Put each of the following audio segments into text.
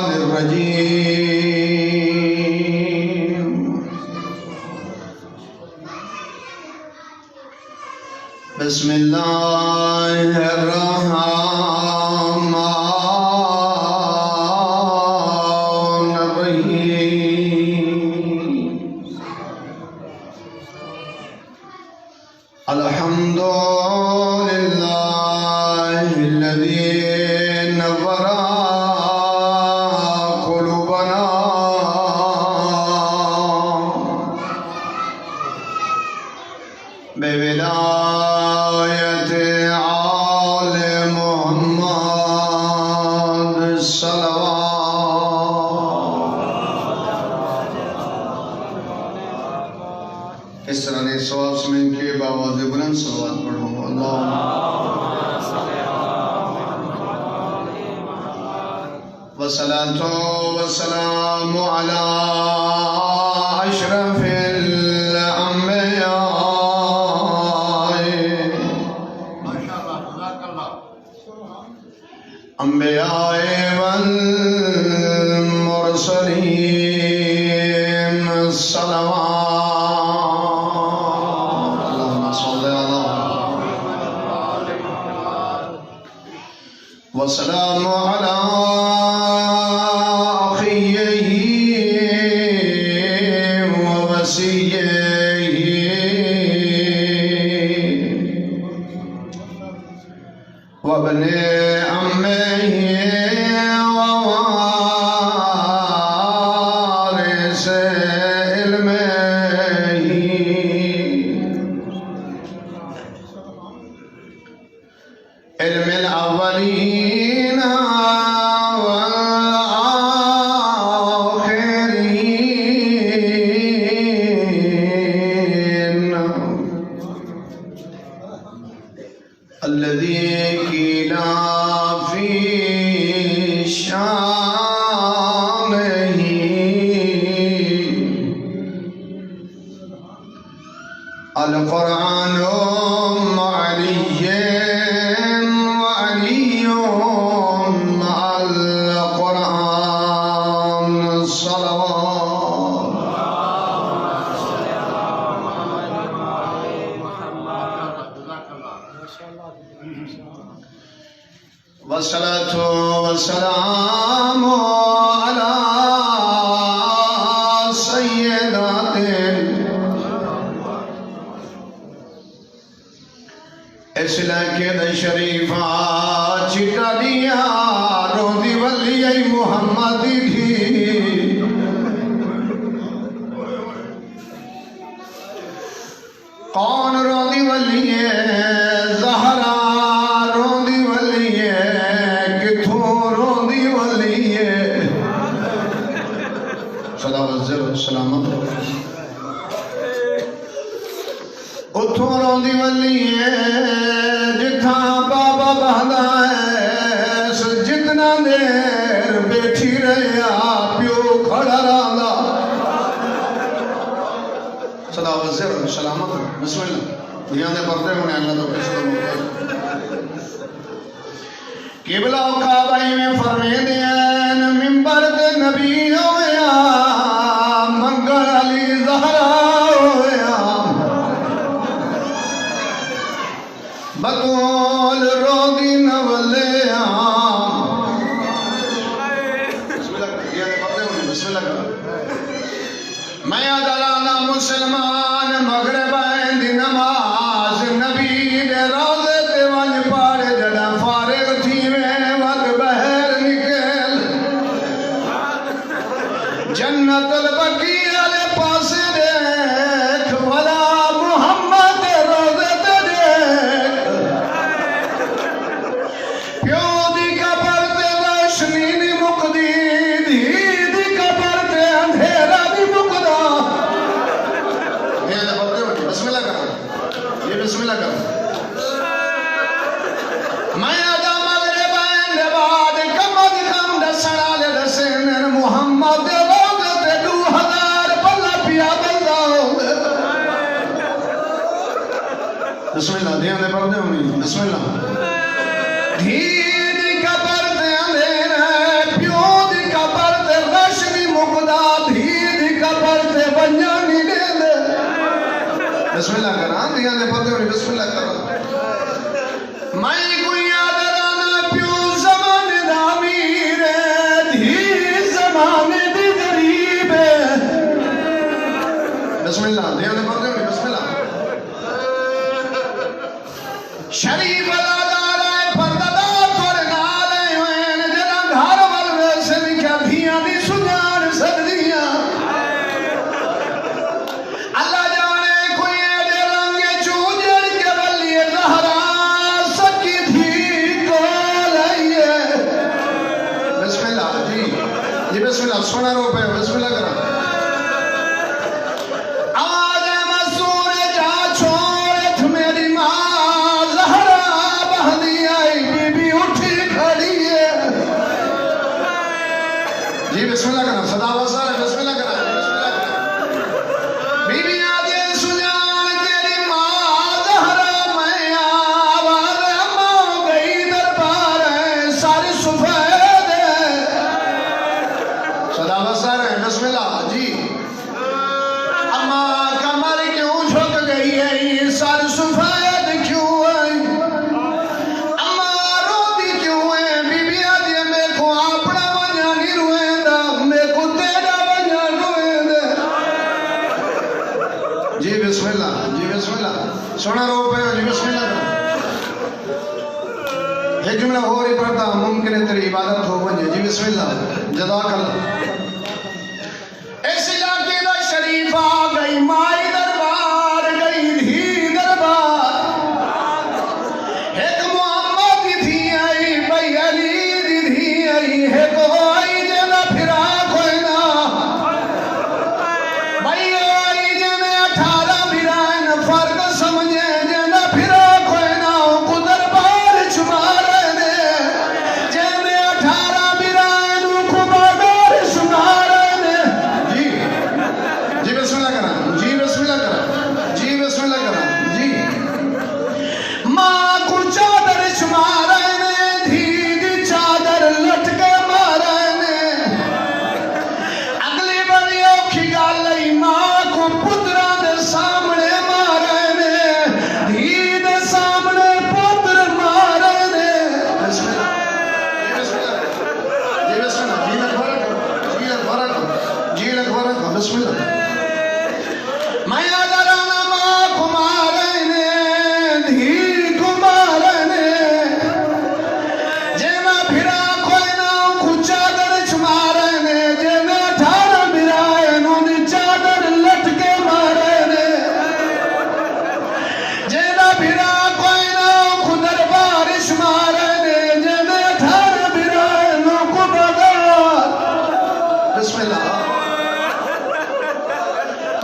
الرجيم بسم الله الرحمن الرحيم الحمد لله الذي نور قلوبنا بولاية آل محمد صلوات. اس طرح نے سواب سمجھ کے باواز بلند صلوات پڑھو. اللہم والصلاة والسلام على أشرف الأنبياء والمرسلين الصلوات. اللهم صل على والسلام على أخيه ووصيه وابن عمه ووارث علمه علم الأولين والآخرين الذي قيل في شانه القرآن علي وعلي مع القرآن صلوات. والصلاة والسلام على سيدات اسلاکد شریفہ چٹا دیا روزی ولی محمدی تھی. کون روزی ولی زہرا روزی ولی کتھوں روزی ولی صدا وزر سلامت اتھوں روزی ولی جتھاں بابا بہدا ہے جتنا دیر بیٹھی رہیا پیو کھڑا رہا. صدا وزر سلامت بسم اللہ دھیان دے پڑھتے ہونے اللہ تو کسی کو ملتا قبلہ و کعبہ میں فرمے دین منبر دے نبی ہویا منگل علی زہرا ہویا بطول روگی نولے بسم اللہ میں ادرانا مسلمان مغرب دی نماز نبی دے روزے تے ونج پاڑے جڑا فارغ تھی میں وقت بہر نکل جنت البقیع والے پاسے دیکھ ولا محمد دے روزے تے دیکھ پیو دی قبر تے روشنی نہیں مکدی دھی دی قبر تے اندھیرا نہیں مکدا. بسم اللہ کرو یہ بسم اللہ کرو میں ادا مغرب دے بعد کم از کم دسنا لے دسن محمد دے روزے تے 2000 پلا پیا بندہ بسم اللہ دھیان دے پڑھ دے ہونی بسم اللہ دھی دی قبر تے اندھیرا پیو بسم اللہ کرا دیاں دے پتے ہوئی بسم اللہ کرا میں کوئی یاد رانا پیو زمان دا میر دھی زمان دی غریب بسم اللہ دیاں دے پتے ہوئی بسم اللہ شریف الادار ہے پردہ پر نالے ہوئے جنا گھر والوے سے لکھا دھیاں دی سجان سکدیاں اللہ جانے کوئی ایڈے رنگے چوجر کے بلیے زہرا سکی تھی کو لئیے بسم اللہ جی بسم اللہ سونا رو پہ بسم اللہ کرا آج مسور جا چھوڑت میری ماں بسم اللہ کرنا صدا وصال ہے بسم اللہ کرنا بی بی آدھے سجان تیری ماں زہرا میں آواز اماں گئی دربار ہے ساری سفید ہے صدا وصال ہے بسم اللہ جی اماں کمر کیوں جھک گئی ہے یہ ساری سفید کیوں ہے اماں روتی کیوں ہے بی بی آدھے میں کو اپنا وجہ نہیں روئے جی بسم اللہ سونا رو پہ جی بسم اللہ ایک جملہ ہو رہی پڑھتا ممکن ہے تیری عبادت ہو بنجے جی بسم اللہ جزاک اللہ اس علاقے دا شریف آ گئی مائی دربار گئی دھی دربار ایک محمد دی تھی آئی بھائی علی دی تھی آئی ایک آئی جنا پھرا کوئی نا بھائی آئی جنے 18 بیرائن فرق سمجھے جنا پھرا کوئی نا کو دربار چمارے دے جنے 18 بیرائن کو بادار چمارے دے جی بسم اللہ کرا جی بسم اللہ کرا جی بسم اللہ کرا جی ماں کو چادر چمارے دے دھی دی چادر لٹکے مارے دے اگلی بڑی اوکھی گالئی ماں کو پتران دے سامنے مارے دے دھی دے سامنے پتر مارے دے بسم اللہ جی بسم اللہ جی لکھ بھرک بسم اللہ میں آدھرانا ماں کو مارے دے دھی کو مارے دے جینا پھرا کوئی نا کو چادر چمارے دے جینا 18 بیرائے نونی چادر لٹکے مارے دے جینا پھرا کوئی نا کو دربار شمارے دے جینا 18 بیرائے نو کو بغار بسم اللہ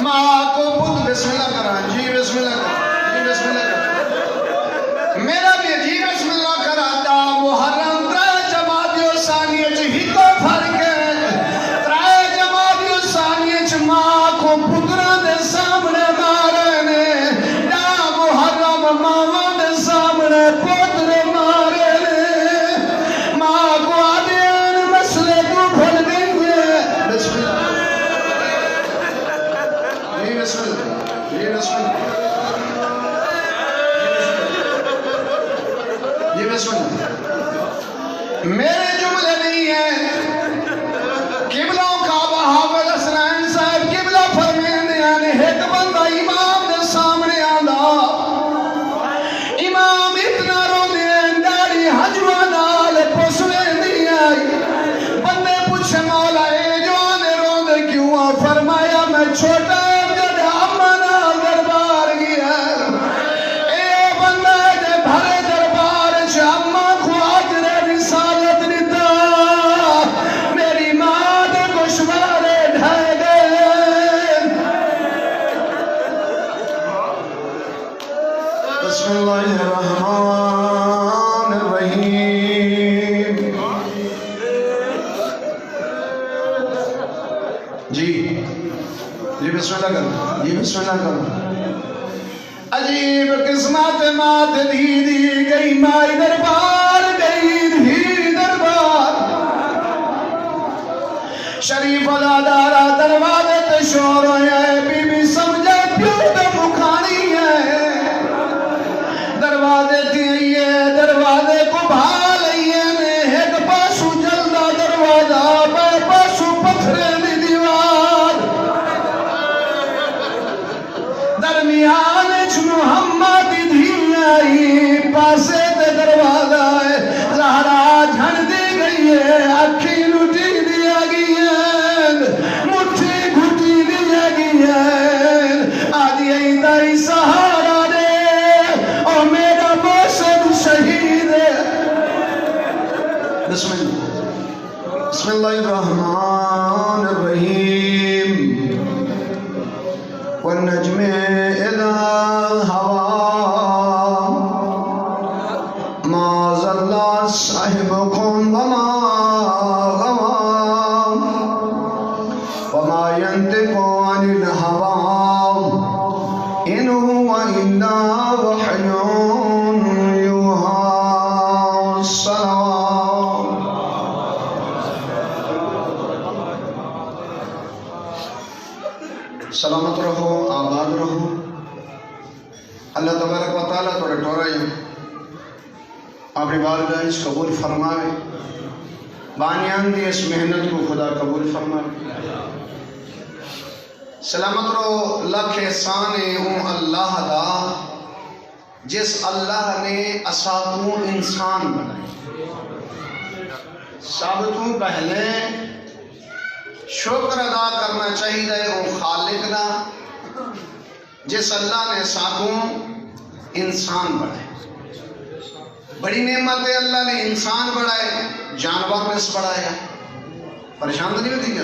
ماں کو بدھ بسم اللہ کرا جی بسم اللہ کرا جی بسم اللہ کرا میرا بھی جی بسم اللہ کرا دا محرم ترائے جماعتیوں ثانیے ہی کو فرق ہے ترائے جماعتیوں ثانیے ماں کو پتران دے سامنے مارے نے دا محرم ماں دے سامنے پتر مارے نے ماں کو آدھین مسئلے کو بھل گئی ہے بسم اللہ جی بسم اللہ جی بسم اللہ جی بسم اللہ میرے جملے نہیں ہیں قبلوں کا بہاول حسنین صاحب قبلہ فرمین دیانے ایک بندہ امام دے سامنے آدھا امام اتنا رو دیں داڑی حجوہ نال پسوے دیا بندے پوچھے مولا اے جو آنے رو دے کیوں فرمایا میں چھوٹا جد امنا دربار گیا اے بندہ جے بھرے دربار چھ اممہ کو آجر رسالت نتا میری ماں دے گشوارے ڈھائے گئے بسم اللہ الرحمن الرحیم جی بسم اللہ کرو جی بسم اللہ کرو عجیب قسمت مات دی گئی مائی دربار گئی دھی دربار شریف الادارہ دروازے تے شور ہویا ہے بی بی سمجھے پیو دے مکھانی الله الرحمن الرحيم والنجم إذا هوى ما ضل صاحبكم وما غوى وما ينطق عن الهوى إن هو إلا وحي يوحى سلامت رہو، آباد رہو۔ اللہ تبارک و تعالیٰ توڑے ٹورائی اپنی والدائش قبول فرمائے، بانیان دی اس محنت کو خدا قبول فرمائے۔ سلامت رہو، لکھ احسان ہوں اللہ دا جس اللہ نے اساکوں انسان بنائے۔ سب تو پہلے شکر ادا کرنا چاہیے وہ خالق دا جس اللہ نے ساکوں انسان بنائے۔ بڑی نعمت ہے، اللہ نے انسان بڑھائے، جانور نے بڑھایا۔ پریشان تو نہیں ہوتی کیا؟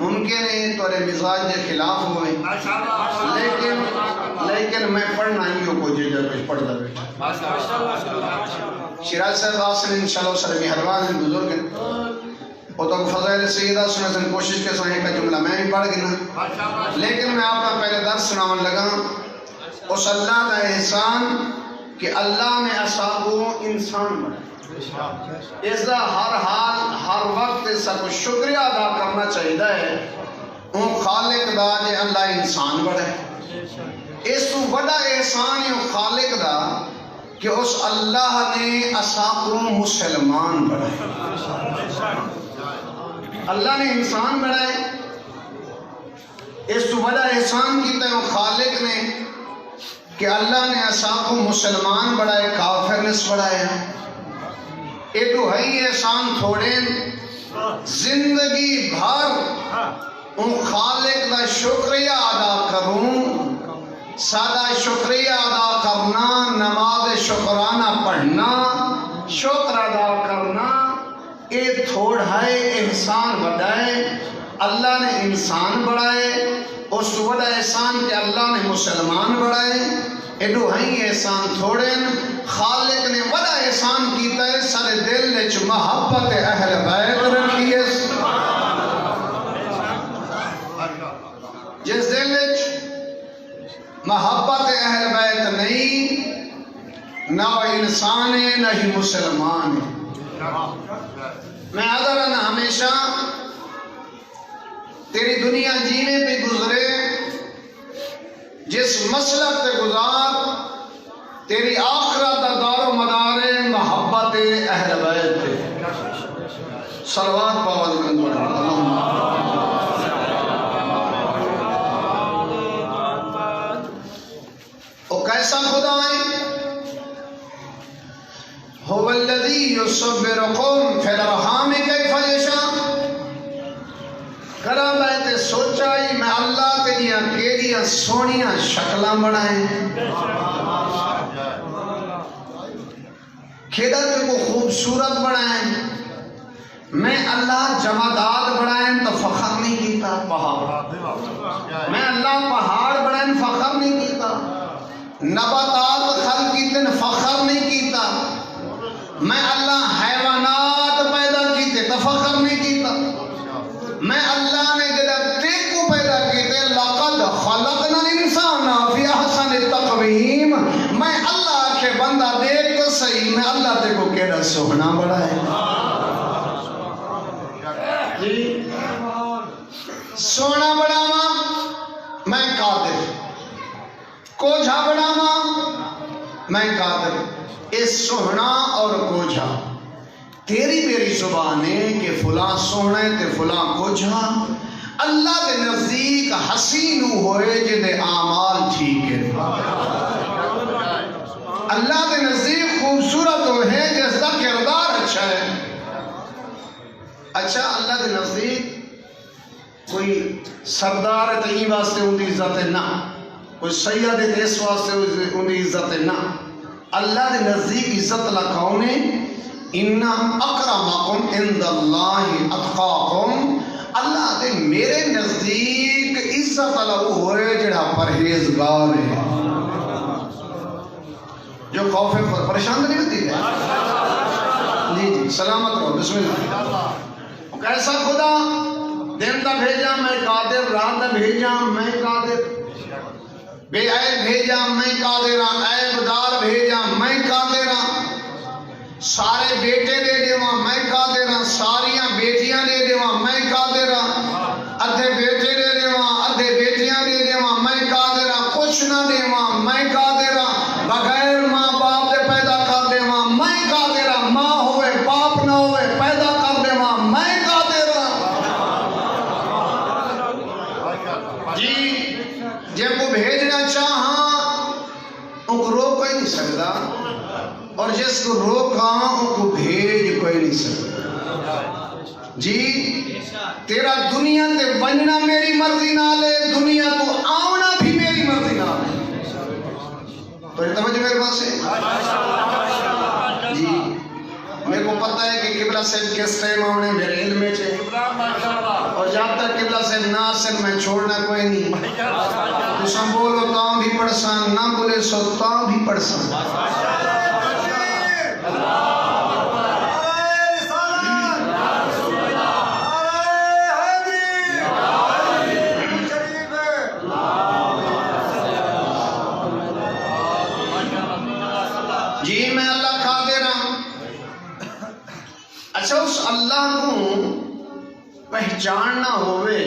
ممکن ہے تورے مزاج کے خلاف ہوئے، لیکن میں پڑھنا ہی ہوں کوئی جگہ پہ پڑھ دا بیٹا۔ شیراز صاحب آسن انشاءاللہ سر مہربان ہیں، بزرگ ہیں، وہ تو فضائل سیدہ سننے سے کوشش کے ساتھ کا جملہ میں بھی پڑھ گنا، لیکن میں آپ کا پہلے درس سناؤں لگا اس اللہ کا احسان کہ اللہ نے اساکو انسان بنائے۔ اس کا ہر حال ہر وقت اس کو شکریہ ادا کرنا چاہیے ہے وہ خالق دا جے اللہ انسان بنائے۔ اس تو بڑا احسان ہے خالق دا کہ اس اللہ نے اساکو مسلمان بنائے۔ اللہ نے انسان بنائے، اس تو بڑا احسان کیتا ہے خالق نے کہ اللہ نے اساکو مسلمان بنائے، کافر نے بنایا۔ یہ تو ہے احسان تھوڑے، زندگی بھر ان خالق دا شکریہ ادا کروں۔ سادہ شکریہ ادا کرنا، نماز شکرانہ پڑھنا، شکر ادا کرنا، یہ تھوڑا ہے احسان بڑھائے۔ اللہ نے انسان بڑھائے، اس بڑا احسان کہ اللہ نے مسلمان بڑھائے۔ ایڈو ہیں احسان تھوڑے، خالق نے بڑا احسان کیتا ہے سارے دل وچ محبت اہل بیت رکھی ہے۔ جس دل وچ محبت اہل بیت نہیں، نہ وہ انسان ہے نہ ہی مسلمان ہے۔ میں آدھر نا ہمیشہ تیری دنیا جینے پہ گزرے، جس مسلک تے گزار تیری آخرت دا دار و مدار محبت اہل بیت تے۔ صلوات پاؤ ذکر او کیسا خدا ہے؟ هو الذی یصورکم فی الارحام کیف یشاء۔ کرا بیت سوچائی میں اللہ تے دیاں کیڑیاں سونیاں شکلاں بنائیں، کھیڑا تے کو خوبصورت بنائیں۔ میں اللہ جمادات بنائیں تو فخر نہیں کیتا پہاڑ، میں اللہ پہاڑ بنائیں فخر نہیں کیتا، نباتات خلق کیتے فخر نہیں کیتا، میں اللہ حیوانات پیدا کیتے تو فخر نہیں کیتا، میں اللہ نے جڑا تیک کو پیدا کیتے لقد خلقنا الانسان فی احسن تقویم، میں اللہ کے بندہ دیکھ تو صحیح میں اللہ تے کو کیڑا سوہنا بڑا ہے۔ سونا بڑھاوا میں قادر، کوجھا بڑھاوا میں قادر۔ اس سونا اور کوجھا تیری میری زبان ہے کہ فلاں سونا ہے تے فلاں کوجھا۔ اللہ دے نزدیک حسین ہوئے جدے اعمال ٹھیک ہے، اللہ دے نزدیک خوبصورت ہوئے جس کا کردار اچھا ہے۔ اچھا اللہ دے نزدیک کوئی سردار تئی واسطے ان دی عزت ہے نہ، کوئی سید دیس واسطے ان دی عزت ہے نہ۔ اللہ دے نزدیک عزت لکھاؤنے ان اکرمکم عند اللہ اتقاکم، اللہ دے میرے نزدیک عزت والا وہ ہوئے جڑا پرہیزگار ہے، جو خوف پریشان نہیں ہوتی ہے۔ جی جی سلامت رہو، بسم اللہ۔ کیسا خدا، دن دا بھیجا میں قادر، رات دا بھیجا میں قادر، بے عیب بھیجا میں قادر ہاں، عیب دار بھیجا میں قادر ہاں، سارے بیٹے دے دیواں میں قادر ہاں، ساریاں بیٹیاں دے دیواں میں قادر ہاں، ادھے بیٹے دے دیواں ادھے بیٹیاں دے دیواں میں قادر ہاں، کچھ نہ دیواں میں قادر ہاں، بغیر ماں باپ دے پیدا کر دیواں میں قادر ہاں، ماں ہوئے باپ نہ ہوئے پیدا کر دیواں میں قادر ہاں۔ جی جے کو بھیجنا چاہاں ان کو روک کوئی نہیں سکتا، اور جس کو روکاں ان کو بھیج کوئی نہیں سکتا۔ جی تیرا دنیا تے بننا میری مرضی نال ہے، دنیا تو آونا بھی میری مرضی نال ہے۔ تو توجہ میرے پاس ہے جی، میرے کو پتہ ہے کہ قبلہ صاحب کس ٹائم آونے میرے علم میں چھے، اور جب تک قبلہ صاحب نہ سن میں چھوڑنا کوئی نہیں۔ تو سن بولو تاں بھی پڑھسان، نہ بولے سو تاں بھی پڑھسان۔ جی میں اللہ قادر ہوں۔ اچھا اس اللہ کو پہچاننا ہوئے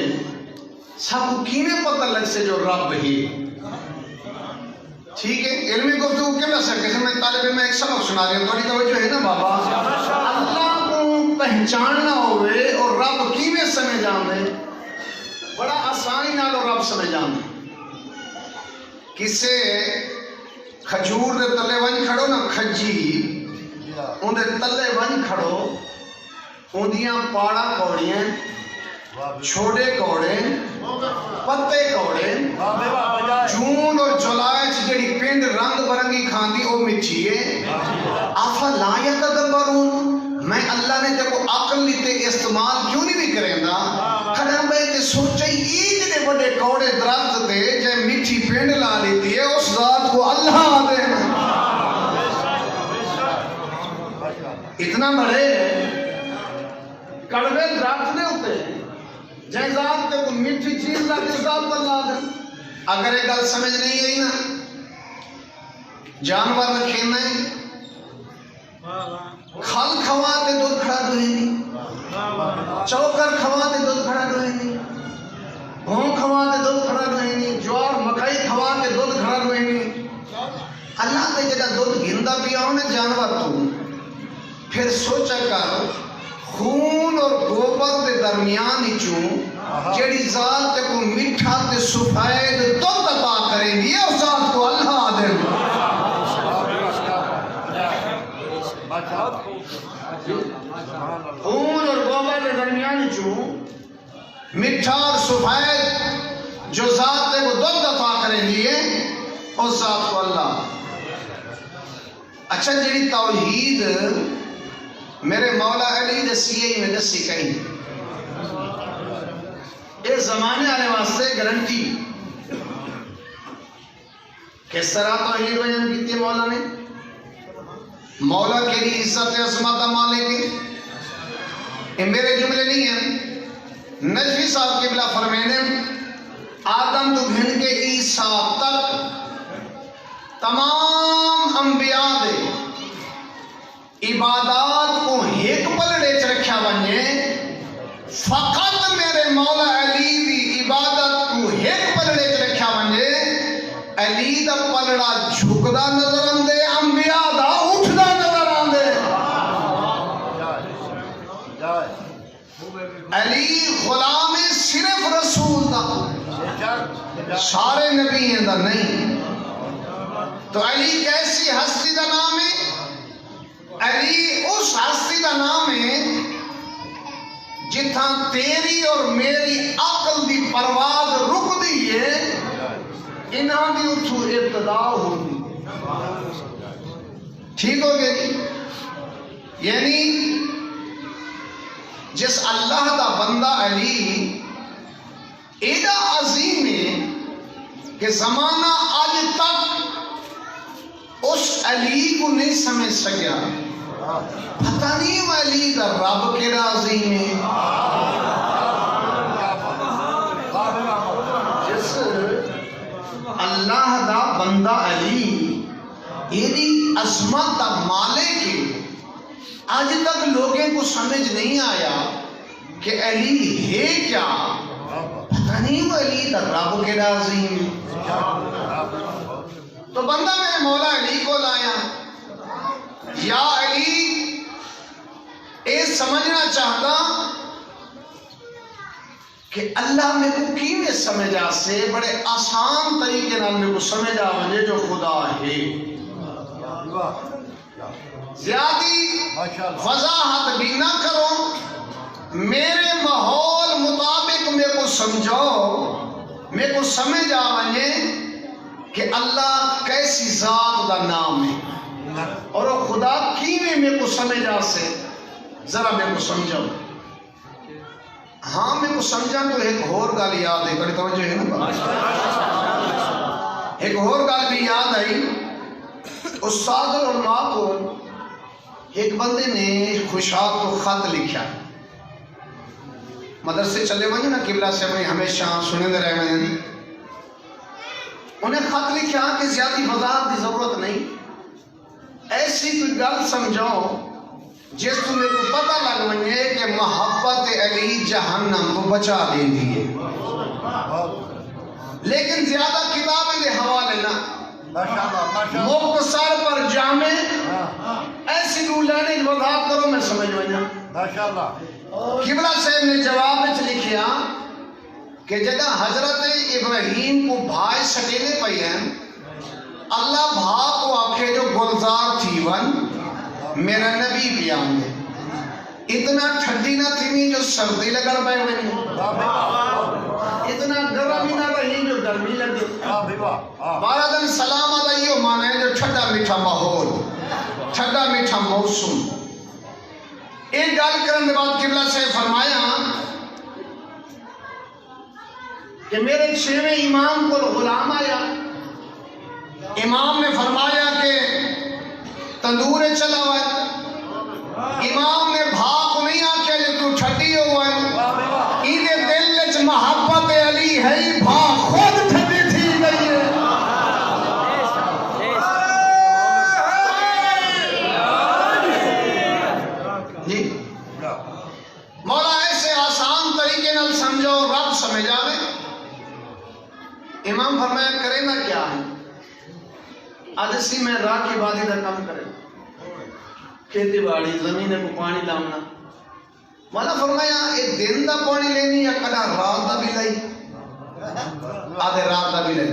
سب کو کینے پتہ لگ سے جو رب ہی، ٹھیک ہے؟ علمی گفتگو کے میں سکتے ہیں، میں طالب میں ایک سبق سنا رہی ہوں، تھوڑی توجہ ہے نا بابا۔ اللہ کو پہچاننا ہوئے اور رب کینے سمجھ جانے، بڑا آسانی نالو رب سمجھ جانے۔ کسے کھجور دے تلے ون کھڑو نا، کھجی ان دے تلے ون کھڑو، ان دیاں پاڑا کوڑیاں، چھوڑے کوڑے، پتے کوڑے، جون اور جولائی جڑی پینڈ رنگ برنگی کھاندی او مٹھیے۔ افلا یتدبرون، میں اللہ نے تے کو عقل لیتے استعمال کیوں نہیں بھی کریں گا؟ کھڑا میں تے سوچے ایج دے بڑے کوڑے درخت دے جے مٹھی پینڈ لا لیتی ہے، اس ذات کو اللہ دے اتنا بڑے کڑوے درخت دے ہوتے ہیں، جے ذات تے کو مٹھی چیز لا کے ذات کو اللہ دے۔ اگر ایک گل سمجھ نہیں آئی نا، جانور رکھے میں کھل کھواتے دودھ کھڑا دوئے نہیں، چوکر کھواتے دودھ کھڑا دوئے نہیں، گھوں کھواتے دودھ کھڑا دوئے نہیں، جوار مکئی کھواتے دودھ کھڑا دوئے نہیں۔ اللہ تے جدہ دودھ گھندہ پیا ہونے جانور تو پھر سوچا کر خون اور گوبر دے درمیان ہی چوں جیڑی ذات تے کو میٹھا تے سفید دودھ عطا کریں گی، اس ذات کو اللہ دے۔ خون اور گوبر دے درمیان ہی چوں میٹھا اور سفید جو ذات تے کو دودھ عطا کریں گی، اس ذات کو اللہ۔ اچھا جیڑی توحید میرے مولا علی دسیے میں دسی کہیں، اس زمانے آنے واسطے گارنٹی کس طرح توحید بیان کی تھی مولا نے؟ مولا کے لیے عزت عظمت مالک، یہ میرے جملے نہیں ہیں، نجفی صاحب قبلہ فرمینے آدم تو گھن کے عیسیٰ تک تمام انبیاء دے عبادات کو ایک پلڑے چ رکھا ونجے، فقط میرے مولا علی دی عبادت کو ایک پلڑے چ رکھا ونجے، علی دا پلڑا جھکدا نظر آندے، انبیاء دا اٹھدا نظر آندے۔ علی غلام صرف رسول دا، سارے نبیوں دا نہیں۔ تو علی کیسی ہستی دا نام ہے؟ علی اس ہستی دا نام ہے جتھاں تیری اور میری عقل دی پرواز رک دی ہے، انہاں دی اتھو ابتدا ہوگی۔ ٹھیک ہو گیا جی؟ یعنی جس اللہ دا بندہ علی ایڈا عظیم ہے کہ زمانہ آج تک اس علی کو نہیں سمجھ سکیا. پتہ نہیں وہ علی دا رب کیڑا عظیم ہے. جس اللہ دا بندہ علی ایڈی عظمت دا مالک ہے، آج تک لوگوں کو سمجھ نہیں آیا کہ علی ہے کیا. پتہ نہیں وہ علی دا رب کیڑا عظیم ہے. تو بندہ میرے مولا علی کو لایا، یا علی اے سمجھنا چاہتا کہ اللہ میں کو کی میں سمجھا سے بڑے آسان طریقے نال میں کو سمجھا وجہ جو خدا ہے. زیادی وضاحت بھی نہ کرو، میرے ماحول مطابق میں کو سمجھو، میں کو سمجھ آوے کہ اللہ کیسی ذات دا نام ہے اور وہ خدا کی میں کو سمجھ آ سے ذرا میں کو سمجھو. ہاں میں کو سمجھا تو ایک اور گال یاد ہے، بڑی توجہ ہے نا، ایک اور گال بھی یاد آئی. استاد العلماء کو ایک بندے نے خوشاب تو خط لکھا، مدرسے چلے وجہ نا قبلہ سے اپنی ہمیشہ سنے دے رہے ہیں. انہیں خط لکھا کہ زیادہ وضاحت کی ضرورت نہیں، ایسی کوئی گل سمجھو جس تمہیں کو پتہ لگ وجے کہ محبت علی جہنم کو بچا دے دیئے. لیکن زیادہ کتابیں دے حوالے نہ، مختصر پر جامع ایسی رولانی وضاحت کرو میں سمجھ وجہ. قبلہ صاحب نے جواب میں لکھیا کہ جگہ حضرت ابراہیم کو بھائی سٹینے پئی ہیں، اللہ بھا کو آکھے جو گلزار تھی ون میرا نبی بھی آنگے، اتنا ٹھنڈی نہ تھی جو سردی لگڑ پائے ہوئے نہیں، اتنا گرمی نہ رہی جو گرمی لگے. بارہ دن سلام علیہ مانا ہے جو ٹھنڈا میٹھا ماحول، ٹھنڈا میٹھا موسم. ایک گال کرنے بعد قبلہ سے فرمایا کہ میرے 6ویں امام کو غلام آیا، امام نے فرمایا کہ تندور چلا ہوا ہے. امام نے بھاگ کو نہیں آکھیا جو تو ٹھٹی ہوا ہے، ایدے دل لچ محبت علی ہے، بھاگ خود ٹھٹی تھی گئی ہے. جی مولا ایسے آسان طریقے نال سمجھو رب سمجھ آوے. امام فرمایا کرے نہ کیا ہے، آدھسی میں راہ کی بادی دا کم کرے، کھیتی باڑی زمین کو پانی لامنا. مولا فرمایا ایک دن دا پانی لینی یا کلا رات دا بھی لئی، آدھے رات دا بھی لئی.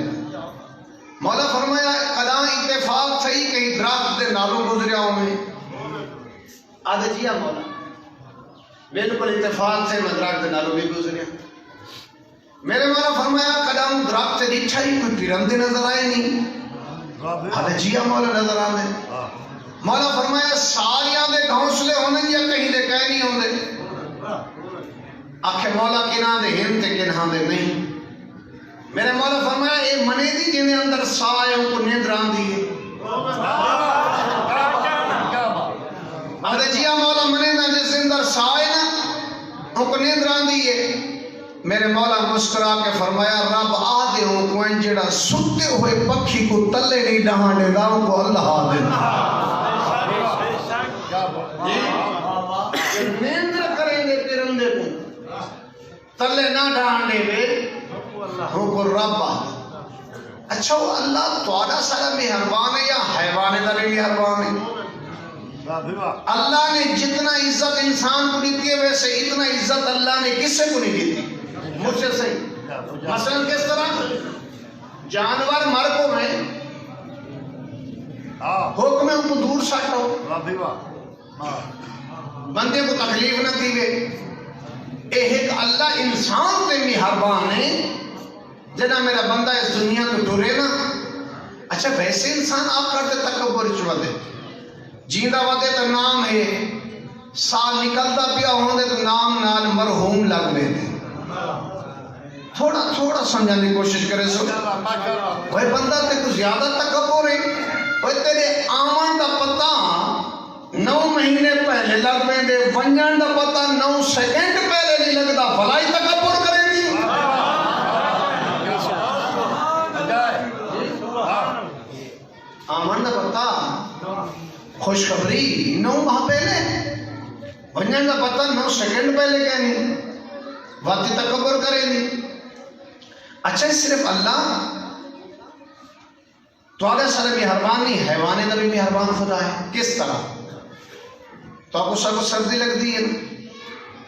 مولا فرمایا کلا اتفاق صحیح کہیں درخت دے نالوں گزریا ہوں میں، آدھے جیا مولا بالکل اتفاق سے میں درخت دے نالوں بھی گزریا. میرے مولا فرمایا کلا درخت سے دیچھا ہی کوئی پیرندے نظر آئے نہیں، آدھے جیا مولا نظر آنے. مولا فرمایا ساریاں دے گھونسلے ہونے یا کہیں دے کہہ نہیں ہونے، آکھے مولا کناں دے ہن تے کناں دے نہیں. میرے مولا فرمایا اے منے دی جنہیں اندر سائے ہوں کو نیند ران دیئے. آدھے جیا مولا منے نا جس اندر سائے نا ہوں کو نیند ران دیئے. میرے مولا مسکرا کے فرمایا رب آدھے ہوں کو انجڑا ستے ہوئے پکھی کو تلے نہیں ڈہانے داؤں کو اللہ آدھے نیندر کریں گے ترندے کو تلے نہ ڈہانے بے ہوں کو رب آدھے. اچھا وہ اللہ توڑا سارا مہربان ہے یا حیوان ہے تلے مہربان ہے؟ اللہ نے جتنا عزت انسان کو دیتی ہے ویسے اتنا عزت اللہ نے کس سے کو نہیں دیتی مجھ سے صحیح. مثلا کس طرح جانور مر کو میں حکم ان کو دور سکتا ہو، بندے کو تکلیف نہ دی گئے. ایک اللہ انسان تے مہربان ہے جنا میرا بندہ اس دنیا کو ٹورے نا. اچھا ویسے انسان آپ کرتے تکبر چوا دے، جیندہ ودے تو نام ہے، سال نکلتا پیا ہوندے تو نام نال مرحوم لگ ویندے۔ تھوڑا تھوڑا سمجھنے کی کوشش کرے سو بھائی بندہ تے کچھ زیادہ تکبر ہے، بھائی تیرے آمن دا پتہ 9 مہینے پہلے لگ ویندے، ونجن دا پتہ 9 سیکنڈ پہلے نہیں لگدا، بھلائی تکبر کرے دی۔ آمن دا پتہ خوشخبری 9 ماہ پہلے، ونجن دا پتہ 9 سیکنڈ پہلے کہنی، واتی تکبر کرے دی۔ اچھا صرف اللہ تو آگے سارے مہربان نہیں، حیوانے کا بھی مہربان خدا ہے۔ کس طرح؟ تو آپ کو سب سردی لگ دی ہے،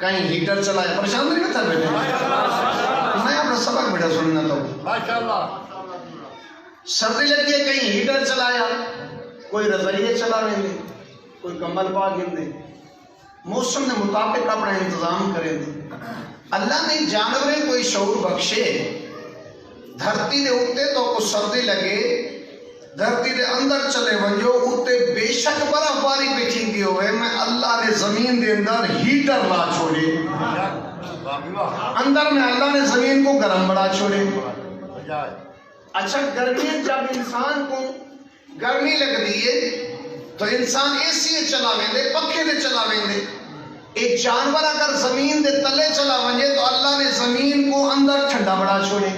کہیں ہیٹر چلائے، پریشان نہیں کرتا بیٹے، میں اپنا سبق بیٹا سننا تو سردی لگ ہے، کہیں ہیٹر چلایا، کوئی رضائیے چلا رہے دے، کوئی کمبل پا گن دے، موسم کے مطابق اپنا انتظام کریں دے۔ اللہ نے جانوریں کوئی شعور بخشے، دھرتی دے اٹھتے تو کو سردی لگے، دھرتی دے اندر چلے ونجو اٹھتے بے شک برف باری پہ تھینگی ہوئے، میں اللہ نے زمین دے اندر ہیٹر لا چھوڑے، اندر میں اللہ نے زمین کو گرم بڑا چھوڑے۔ اچھا گرمی جب انسان کو گرمی لگ دیئے تو انسان ایسی چلا ویندے، پکھے دے چلا ویندے۔ ایک جانور اگر زمین دے تلے چلا ونجے تو اللہ نے زمین کو اندر ٹھنڈا بڑا چھوڑے،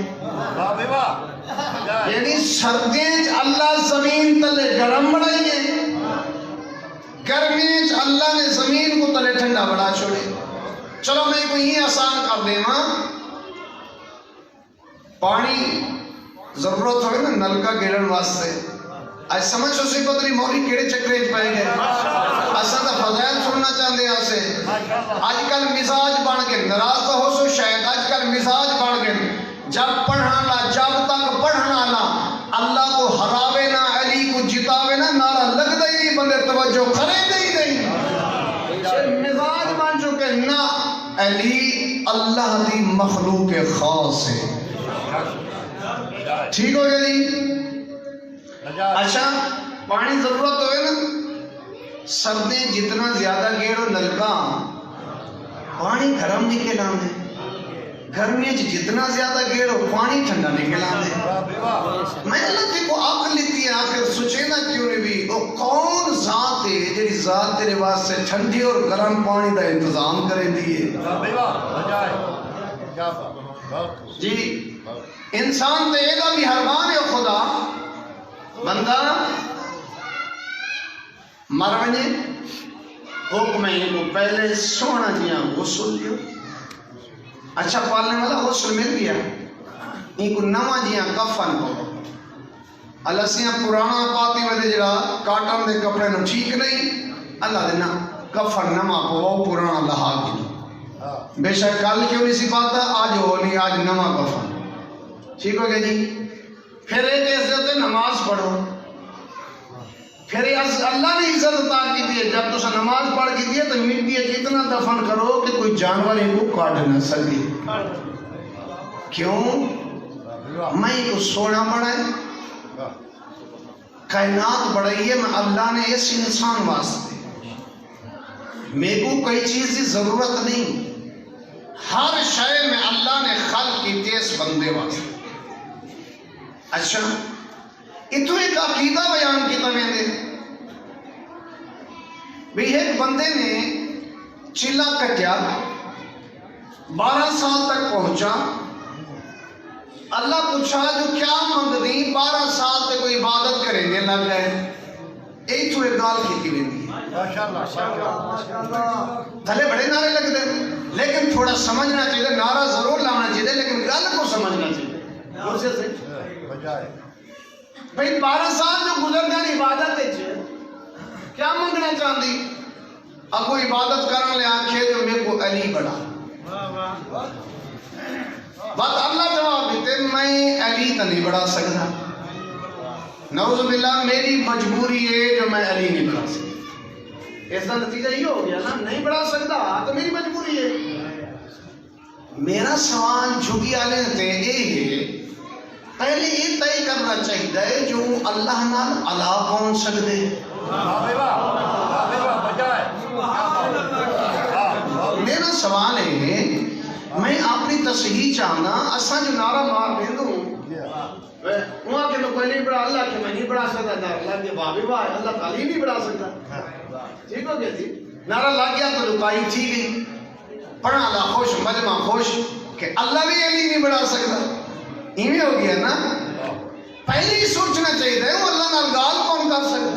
یعنی سردیج اللہ زمین تلے گرم بڑھائیے، گرمیج اللہ نے زمین کو تلے ٹھنڈا بڑا چھوڑے۔ چلو میں کو یہ آسان کر دے ماں، پانی ضرورت ہوئے نا نلکا گیرن واسطے، آج سمجھ ہو سی پتری موری کیڑے چکریج پائے گئے، اساں دا فضائل سننا چاہتے ہیں آسے۔ آج کل مزاج بن کے ناراض تو ہو سو شاید، آج کل مزاج بن کے جب پڑھانا، جب تک پڑھنا نا اللہ کو ہراوے نا، علی کو جتاوے نا، نعرہ لگ دے ہی بندے توجہ کرے دے ہی نہیں، مزاج بن چکے نا علی اللہ دی مخلوق خاص ہے۔ ٹھیک ہو گیا جی؟ اچھا پانی ضرورت ہوئے نا، سردیں جتنا زیادہ گیڑو نلکا پانی گرم نکل آنے، گرمی جتنا زیادہ گیڑو پانی ٹھنڈا نکل آنے۔ میں اللہ تے کو عقل لیتی ہے، آخر سوچے نا کیوں نہیں بھی وہ کون ذات ہے جیڑی ذات تیرے واسطے ٹھنڈی اور گرم پانی دا انتظام کرے دیئے۔ جی انسان تے ایدہ بھی حرمان ہے خدا، بندہ مر ونے حکم ہے کو پہلے سونا جیاں غسل دیو۔ اچھا پالنے والا غسل مل گیا، ان کو نواں جیاں کفن ہو، اللہ سیاں پرانا پاتی میں جڑا کاٹن دے کپڑے نو ٹھیک نہیں، اللہ دینا کفن نواں کو وہ پرانا لہا کی، بے شک کل کیوں نہیں سی پاتا، آج ہو نہیں، آج نواں کفن۔ ٹھیک ہو گیا جی؟ پھر ایک عزت نماز پڑھو، پھر اللہ نے عزت عطا کی دی، جب تو نماز پڑھ کی دی تو مٹی اتنا دفن کرو کہ کوئی جانور ان کو کاٹ نہ سکے۔ کیوں؟ میں کو سونا بڑھائے، کائنات بڑھائی ہے، میں اللہ نے اس انسان واسطے، میرے کو کوئی چیز کی ضرورت نہیں، ہر شے میں اللہ نے خلق کی تیس بندے واسطے۔ اچھا اتو ایک عقیدہ بیان کیتا میں نے بھی، ایک بندے نے چلا کٹیا، 12 سال تک پہنچا، اللہ پوچھا جو کیا منگ دی، 12 سال تک کوئی عبادت کریں گے لگ گئے، ایک تو ایک گال کھیتی بھی دی، تھلے بڑے نعرے لگ دے، لیکن تھوڑا سمجھنا چاہیے، نعرہ ضرور لانا چاہیے لیکن گل کو سمجھنا چاہیے۔ بھئی 12 سال جو گزر گئے عبادت ہے کیا منگنا چاہتی، اب کوئی عبادت کرنے لے آنکھے جو میرے کو علی بڑھا، بات اللہ جواب دیتے میں علی تا نہیں بڑھا سکتا، نعوذ باللہ میری مجبوری ہے جو میں علی نہیں بڑھا سکتا، اس کا نتیجہ یہ ہو گیا نا، نہیں بڑھا سکتا تو میری مجبوری ہے۔ میرا سوال جھگی آلے تے ہے، پہلے یہ طے کرنا چاہیے جو اللہ نال علا کون سکتے، میرا سوال ہے، میں اپنی تصحیح چاہنا اساں جو نعرہ مار دیں دوں وہاں کہ میں کوئی نہیں بڑھا، اللہ کہ میں نہیں بڑھا سکتا تھا، اللہ کے بابی واہ اللہ تعالی نہیں بڑھا سکتا، ٹھیک ہو گیا تھی نعرہ لگ گیا تو لکائی تھی گئی، پڑھا اللہ خوش مجمع خوش کہ اللہ بھی علی نہیں بڑھا سکتا، ایویں ہو گیا نا۔ پہلے ہی سوچنا چاہیے تھا وہ اللہ نال گال کون کر سکتے،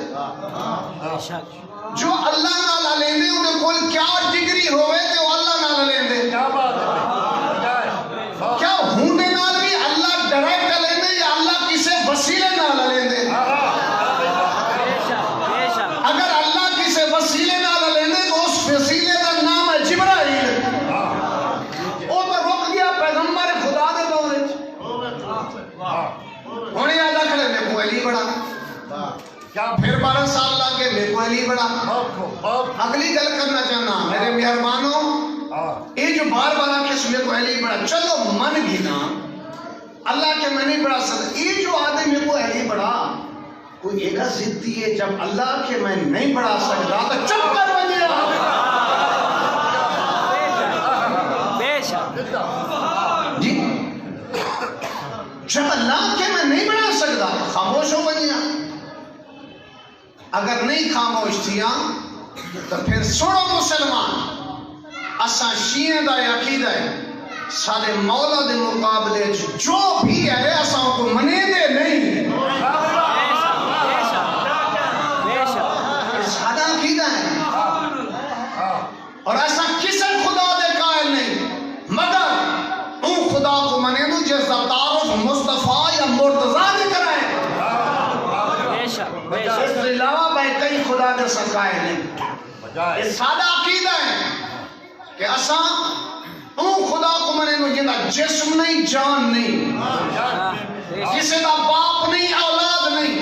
جو اللہ نال لیندے انہیں کول کیا ڈگری ہوئے تو اللہ نال لیندے، کیا ہوندے نال بھی اللہ ڈائریکٹ لیندے یا اللہ کسے وسیلے نال لیندے؟ اگر اللہ کسے وسیلے نال لیندے تو اس وسیلے کا نام ہے جبرائیل، وہ تو رک گیا پیغمبر خدا دے دور وچ، ہن یاد رکھ لے میں کو علی بڑا کیا پھر 12 سال لگ گئے میرے کو علی بڑا۔ اگلی گل کرنا چاہنا میرے مہربانوں، یہ جو بار بار آ کے میرے کو علی بڑا، چلو من بھی نا اللہ کے میں نہیں بڑھا سکتا، یہ جو آدمی میرے کو علی بڑا کوئی ایک ضدی ہے، جب اللہ کے میں نہیں بڑھا سکتا تو چپ کر بن گیا، جی جب اللہ کے میں نہیں بڑھا سکتا خاموش ہو بنیا، اگر نہیں خاموش تھیا تو پھر سنو مسلمان، اساں شیعہ دا عقیدہ ہے سارے مولا دے مقابلے جو بھی ہے اساں کو منے دے نہیں، سادہ عقیدہ ہے، اور ایسا کسی خدا دے قائل نہیں مگر ان خدا کو منے دو جس کا تعارف مصطفیٰ یا مرتضیٰ نے کرائے، اس کے علاوہ بھائی کئی خدا دے سکائے نہیں۔ یہ سادہ عقیدہ ہے کہ اساں ان خدا کو منے دو جن کا جسم نہیں جان نہیں، کسی کا باپ نہیں اولاد نہیں،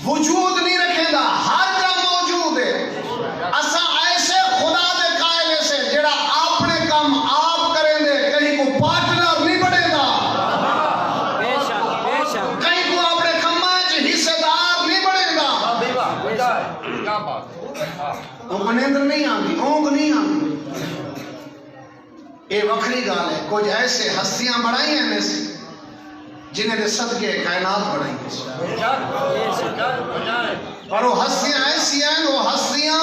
وجود نہیں رکھے گا، ہر جگہ موجود ہے، اساں ایسے خدا دے قائل سے جڑا اپنے کام آپ کریں دے، کہیں کو پارٹنر نہیں بڑھے گا، کہیں کو اپنے کمائے حصے دار نہیں بڑھے گا، اونگ نیندر نہیں آگی، اونگ نہیں آگی، یہ وکھری گال ہے۔ کچھ ایسے ہستیاں بڑھائی ہیں نے سے جنہیں دے صدقے کائنات بڑھائی ہیں، اور وہ ہستیاں ایسی ہیں، وہ ہستیاں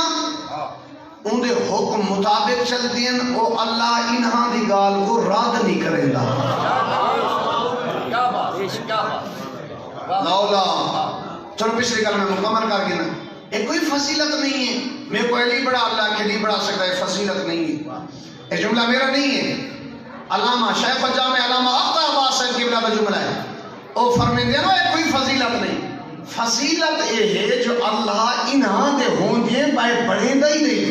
ان دے حکم مطابق چلتی ہیں، وہ اللہ انہاں دی گال کو رد نہیں کرے گا، مولا چلو پچھلی گل میں مکمل کر گیا نا، یہ کوئی فضیلت نہیں ہے میرے کو علی بڑا اللہ کے لیے بڑھا سکتا ہے، فضیلت نہیں ہے، یہ جملہ میرا نہیں ہے، علامہ شیخ الجامع علامہ اختر عباس صاحب قبلہ کا جملہ ہے، وہ فرمائیں نا یہ کوئی فضیلت نہیں، فضیلت یہ ہے جو اللہ انہاں دے ہوں گے بائے بڑھیں دا ہی نہیں،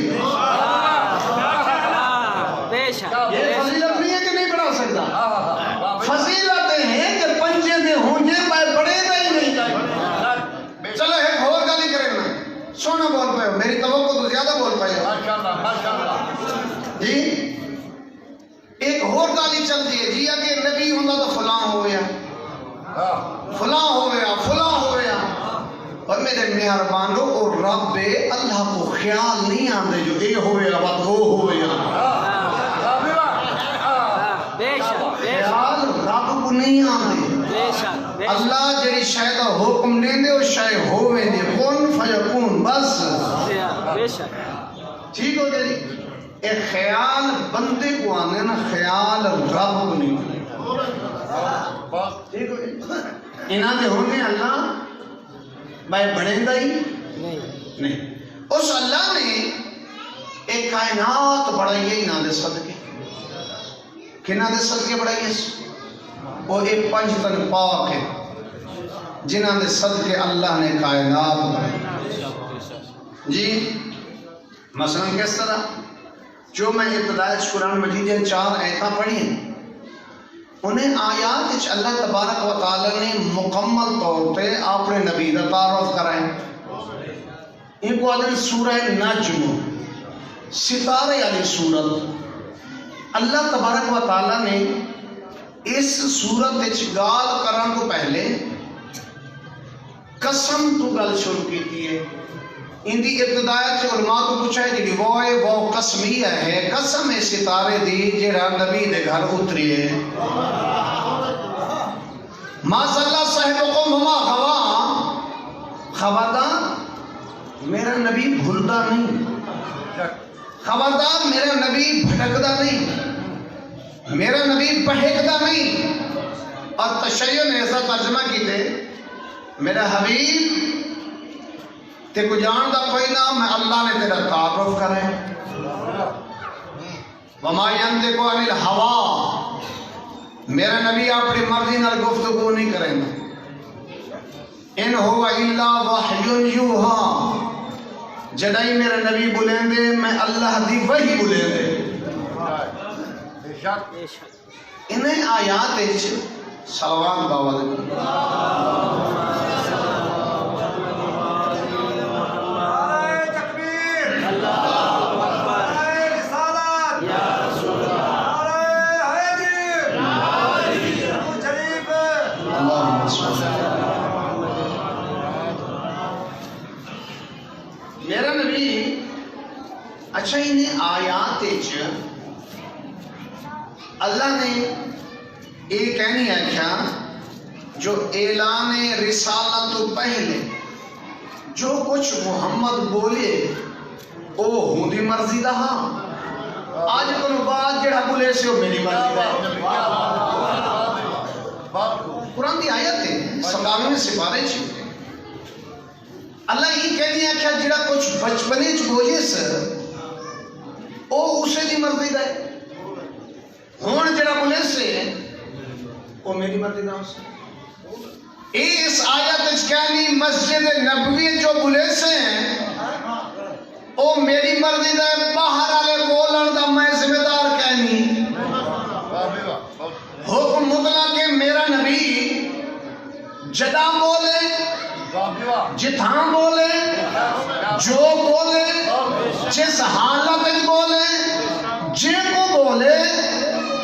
یہ فضیلت نہیں ہے کہ نہیں بڑھا سکتا، فضیلت ہے کہ پنجے دے ہوں گے بائے بڑھیں دا ہی نہیں۔ چلو ایک اور گالی کریں نا، سونا بول پائے ہو، میری توقع تو زیادہ بول پائے ہو جی، ایک اور گالی چلتی ہے جی اگر نبی ہوں تو فلاں ہو گیا، فلاں ہو گیا، فلاں ہو گیا، اور میرے مہربانوں اور رب اللہ کو خیال نہیں آندے جو اے ہو گیا بات وہ ہو گیا، خیال رب کو نہیں آندے، اللہ جڑی شاید حکم دے دے وہ شاید ہوئے دے، کن فیکون بس، ٹھیک ہو گئی۔ ایک خیال بندے کو آنے نا، خیال رب کو نہیں آنے، ٹھیک ہو گئی۔ انہاں دے ہونے اللہ بھائی بڑھیں گا ہی نہیں، اس اللہ نے ایک کائنات بڑھائی ہے انہاں دے صدقے، کنہاں دے صدقے بڑھائی ہے، وہ ایک پنج تن پاک ہے جنہاں دے صدقے اللہ نے کائنات بڑھائی جی۔ مثلا کس طرح جو میں ابتدائی قرآن مجید 4 آیتاں پڑھی ہیں، انہیں آیات وچ اللہ تبارک و تعالی نے مکمل طور پہ اپنے نبی کا تعارف کرائے، ان کو آدھے سورہ نجم، ستارے والی سورت۔ اللہ تبارک و تعالی نے اس سورت وچ گال کرن کو پہلے قسم تو گل شروع کیتی ہے. ان دی ابتدایت علماء کو پوچھا ہے جی وہ ہے وہ قسمیہ ہے، قسم ہے ستارے دی جڑا نبی دے گھر اتری ہے. ما صلی صاحبکم ہما خوا خبردار میرا نبی بھولتا نہیں، خبردار میرا نبی بھٹکتا نہیں، میرا نبی بہکتا نہیں. اور تشیع نے ایسا ترجمہ کیتے میرا حبیب تے کو جان دا کوئی نہ میں اللہ نے تیرا تعارف کرے. وما ينطق عن الهوى میرا نبی اپنی مرضی نال گفتگو نہیں کرے گا. ان هو الا وحی یوحى جدائی میرا نبی بولیں دے میں اللہ دی وحی بولیں دے. انہیں آیات صلوات باوا دے. میرا نبی اچھا انہیں آیات اللہ نے یہ کہنی ہے کیا جو اعلان رسالت تو پہلے جو کچھ محمد بولے او ہوں دی مرضی دا. ہاں آج کو بعد جڑا بولے سے وہ میری مرضی دا. قرآن دی آیت ہے 97 سپارے چھتے. اللہ یہ کہنی ہے کیا جڑا کچھ بچپنے چ بولے سر او اسے دی مرضی دا ہے. ہون جڑا بولے سے او میری مرضی دا اسے. اس آیت کہنی مسجد نبوی جو بولے سے ہیں او میری مرضی دا ہے. باہر آلے بولن دا میں ذمہ دار کہنی. حکم مطلق کہ میرا نبی جدا بولے جتھاں بولے جو بولے جس حالت بولے جے کو بولے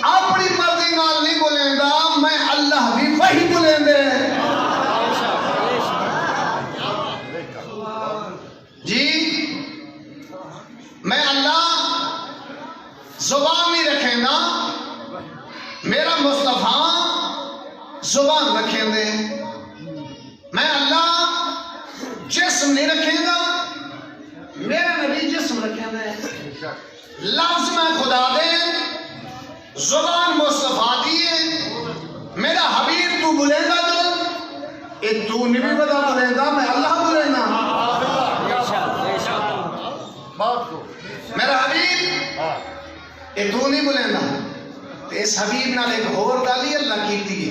اپنی مرضی نال نہیں بولیں گا. میں اللہ بھی وہی بولیں دے. جی میں اللہ زبان نہیں رکھیں گا، میرا مصطفیٰ زبان رکھیں دے. میں اللہ جسم نہیں رکھیں گا، میرا نبی جسم رکھیں دے. لفظ میں خدا دے، زبان مصطفیٰ دیے. میرا حبیب تو بولے گا جو اے تو نہیں بھی بتا بولے گا، میں اللہ بولے گا. میرا حبیب اے تو نہیں بولے گا. اس حبیب نال ایک اور گالی اللہ کی تھی.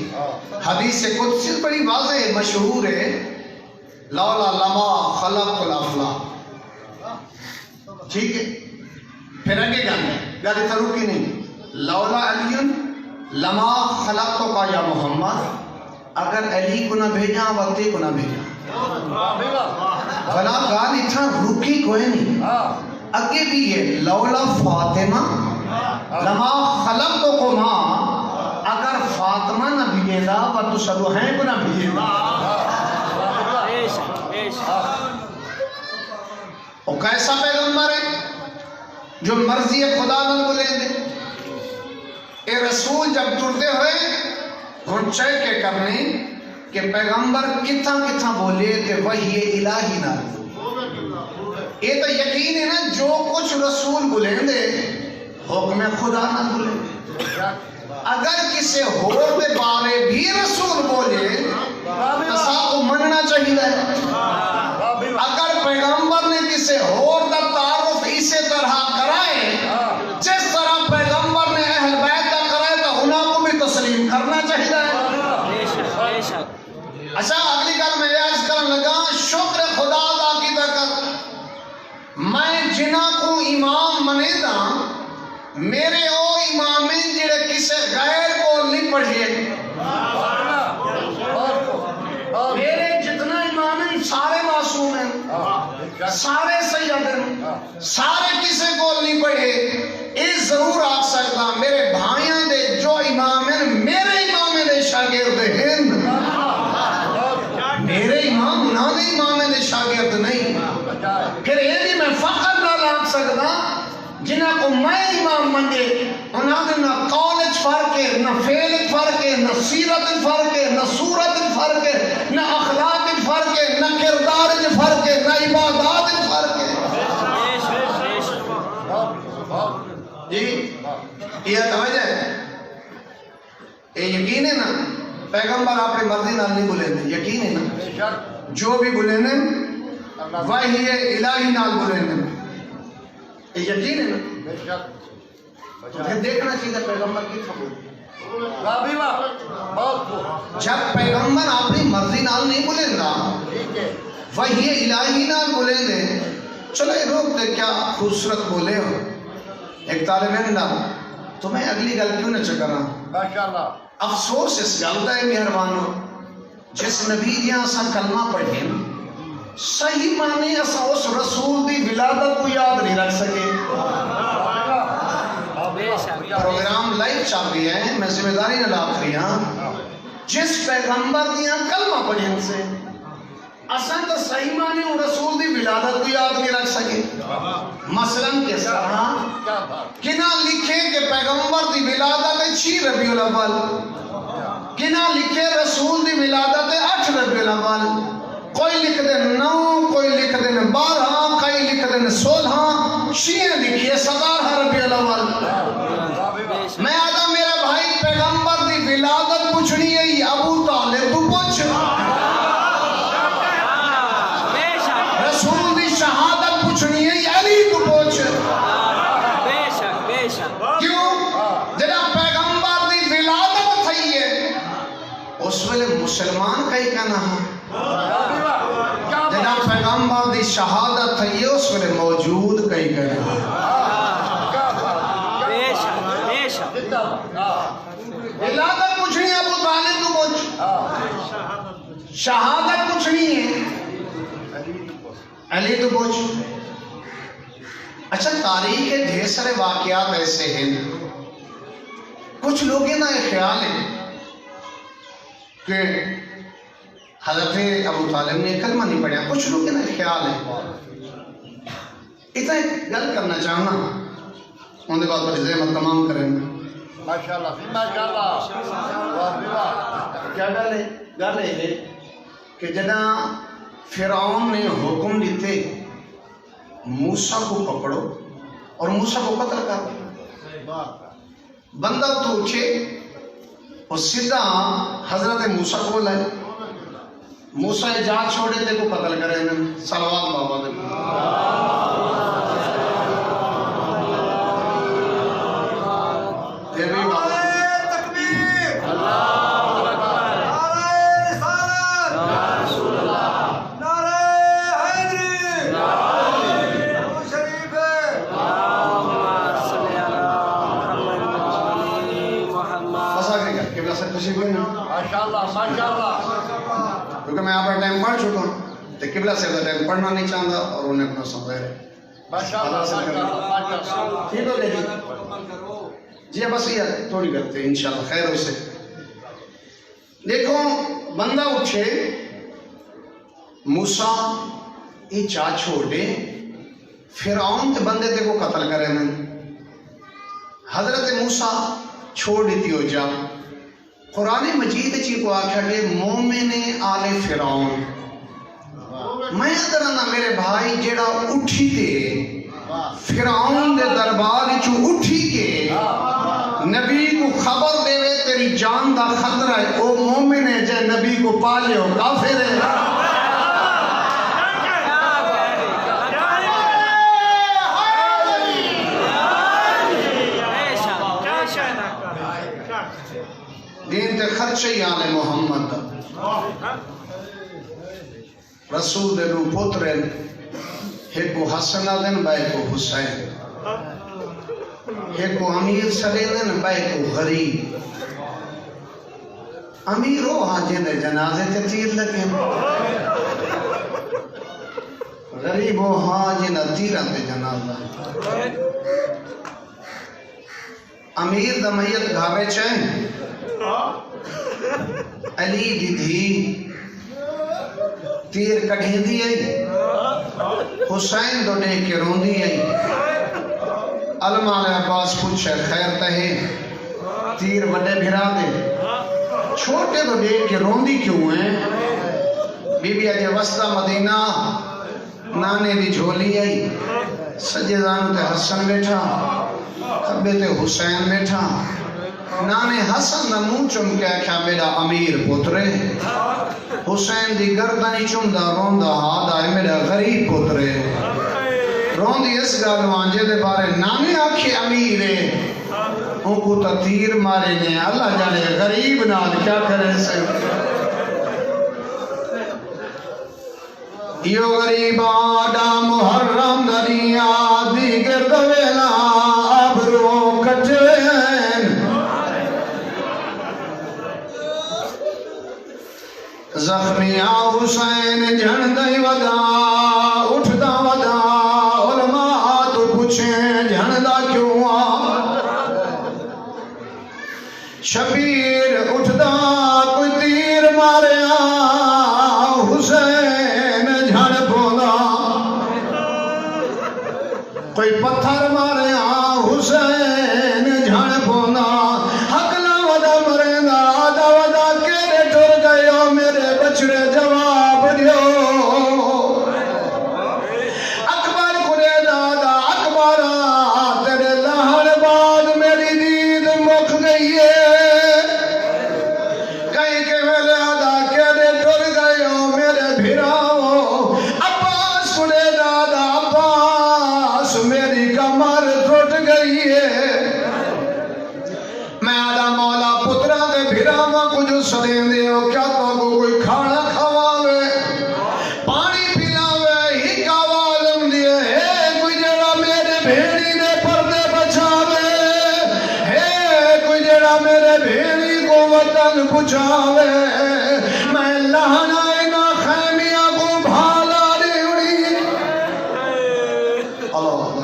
حدیث قدسی بڑی واضح مشہور ہے. لولا لما خلقت الافلاک. ٹھیک ہے پھر آگے گالی تھا رکی نہیں. لولا علی لما خلقت کا یا محمد. اگر علی کو نہ بھیجا وقتی کو نہ بھیجا فلا گالی تھا رکی کوئی نہیں. اگے بھی ہے لولا فاطمہ لما خلقتکما. اگر فاطمہ نہ بھیجے گا وہ تو سلو ہیں کو نہ بھیجے گا. وہ کیسا پیغمبر ہے جو مرضی خدا نہ بولیں گے. اے رسول جب ٹرتے ہوئے ہن چیک کے کرنے کہ پیغمبر کتھا کتھا بولے کہ وحی الہی نہ. یہ تو یقین ہے نا جو کچھ رسول بولیں دے حکم خدا نہ بولیں. اگر کسی اور دے بارے بھی رسول بولے تو ساتھ کو مننا چاہیے. اگر پیغمبر نے کسی اور دا تعارف اسی طرح کرائے جس طرح پیغمبر نے اہل بیت کا کرائے تو انہوں کو بھی تسلیم کرنا چاہیے. اچھا اگلی گل میں عرض کرنے لگا شکر خدا دا کی کر میں جنہ کو امام منے دا میرے او امامین جڑے کسے غیر کو نہیں پڑھئے. میرے جتنا امامین سارے معصوم ہیں، سارے سید ہیں، سارے کسے کو نہیں پڑھے. اس ضرور آگ سکتا میرے بھائیاں دے جو امامین میرے امامین دے شاگرد ہیں. میرے امام پھر یہ بھی میں فخر نہ لاگ سکتا جنہاں کو میں امام منگے انہاں دے نہ قولج فرق ہے، نہ فعلج فرق ہے، نہ سیرت فرق ہے، نہ صورت فرق ہے، نہ اخلاق فرق ہے، نہ کردار فرق ہے، نہ عبادات فرق ہے۔ جی یہ توجہ ہے، یہ یقین ہے نا پیغمبر اپنی مرضی نال نہیں بولے نے، یقین ہے نا جو بھی بولے نے وحی الہی نال بولے نے، یہ یقین ہے نا۔ پھر دیکھنا چاہیے پیغمبر کی خبر جب پیغمبر اپنی مرضی نال نہیں بولے گا وحی الہی نال بولے نے، چلو یہ روک دے کیا خوبصورت بولے ہو ایک طالب علم دا تو میں اگلی گل کیوں نہ چکرا افسوس اس گل دا ہے مہربانو جس نبی دیاں اساں کلمہ پڑھیں صحیح معنی اساں اس رسول دی ولادت کو یاد نہیں رکھ سکے۔ پروگرام لائیو چل رہی ہے، میں ذمہ داری نہ لاکھ رہی ہاں، جس پیغمبر دیاں کلمہ پڑھیں سے اساں تو صحیح معنی رسول دی ولادت کو یاد نہیں رکھ سکے۔ مثلاً کس طرح کنا لکھے کہ پیغمبر دی ولادت 6 ربیع الاول، کنا لکھے رسول دی ولادت 8 ربیع الاول، کوئی لکھ دے 9، کوئی لکھ دے 12، کوئی لکھ دے 16، شیعہ لکھیے 17 ربیع الاول۔ میں آدھا میرے بھائی پیغمبر دی ولادت پوچھنی ہے ابو طالب تو پوچھ، رسول دی شہادت پوچھنی ہے علی تو پوچھ، کیوں جنہا پیغمبر دی ولادت تھی ہے اس ویلے مسلمان کئی کہنا ہے، جنہا پیغمبر دی شہادت تھی ہے اس ویلے موجود کئی کہنا ہے۔ ولادت پوچھنی ہے ابو طالب تو پوچھ، شہادت پوچھنی ہے علی تو پوچھ۔ اچھا تاریخ کے ڈھیر سارے واقعات ایسے ہیں، کچھ لوگوں کا یہ خیال ہے کہ حضرت ابو طالب نے کلمہ نہیں پڑھا، کچھ لوگوں کا یہ خیال ہے۔ اتنا ایک گل کرنا چاہنا ان کے بعد پر زحمت تمام کریں گے۔ ماشاءاللہ کیا گل ہے؟ گل ہے کہ جنا فرعون نے حکم دیتے موسیٰ کو پکڑو اور موسیٰ کو قتل کر، بندہ تو اچھے اور سیدھا حضرت موسیٰ کو لائے، موسیٰ اجازت چھوڑے تے کو قتل کرے میں صلوات بابا دے۔ پھر بھی بابا کیونکہ میں آپ کا ٹائم پڑھ چکا ہوں تو قبلہ سے ٹائم پڑھنا نہیں چاہتا اور انہیں اپنا سمجھا ہے ٹھیک ہو گئی جی بس یہ تھوڑی کرتے ہیں انشاءاللہ خیر ہو سے۔ دیکھو بندہ اٹھے موسیٰ یہ چاہ چھوڑے فرعون تے بندے تے کو قتل کرے میں، حضرت موسیٰ چھوڑ دیتی ہو جا۔ قرآن مجید چی کو آکھا کہ مومن آل فرعون، میں ادرانا میرے بھائی جیڑا اٹھی تے فرعون دے دربار چو اٹھی کے نبی کو خبر دے وے تیری جان دا خطرہ ہے، او مومن ہے جے نبی کو پالے ہو کافر ہے۔ دین تے خرچے آل محمد رسول دے رو پترن ایک کو حسن دن بے کو حسین، ایک کو امیر سلے دن بے کو غریب، امیر ہو حاجن دے جنازے تے تیر لگے، غریب ہو حاجن تیران دے جنازہ، امیر دا میت گھاوے چاہیں علی دی دھی تیر کٹھیں دی ہے حسین تو دیکھ کے روندی ہے علماء عباس پوچھے خیر تہے تیر بڑے بھرا دے چھوٹے تو دیکھ کے روندی کیوں ہیں بی بی اجے وسطہ مدینہ نانے دی جھولی آئی سجے دانو تے حسن بیٹھا کبے تے حسین بیٹھا نانے حسن دا منہ چم کے کیا میرا امیر پترے حسین دی گردنی چم دا روندا ہاں ہے میرا غریب پترے روندی اس گالو آنجے دے بارے نانے آکھے امیرے ان کو تا تیر مارے نے اللہ جانے غریب نال کیا کرے سے یو غریب آڈا محرم دنیا دیگر دویلا آبرو کٹوین زخمیاں حسین جھن دئی ودا اٹھدا ودا علماء تو پوچھیں جھن دا کیوں آ شبیر اٹھدا کوئی تیر ماریا حسین جھن پودا کوئی پتھر ماریا حسین جھن پودا حقلا ودا مریندا آدھا ودا کیرے ٹر گئے ہو میرے بچڑے جواب دیو اکبر کنے دادا اکبرہ تیرے لہن بعد میری دید مک گئی ہے سدیں دے ہو کیا تو کوئی کھانا کھواوے پانی پلاوے ہی کاوالم دیے ہے کوئی جڑا میرے بھیڑی دے پردے بچاوے ہے کوئی جڑا میرے بھیڑی کو وطن پچاوے میں لہنا اینا خیمیاں کو بھالا دیوڑی اللہ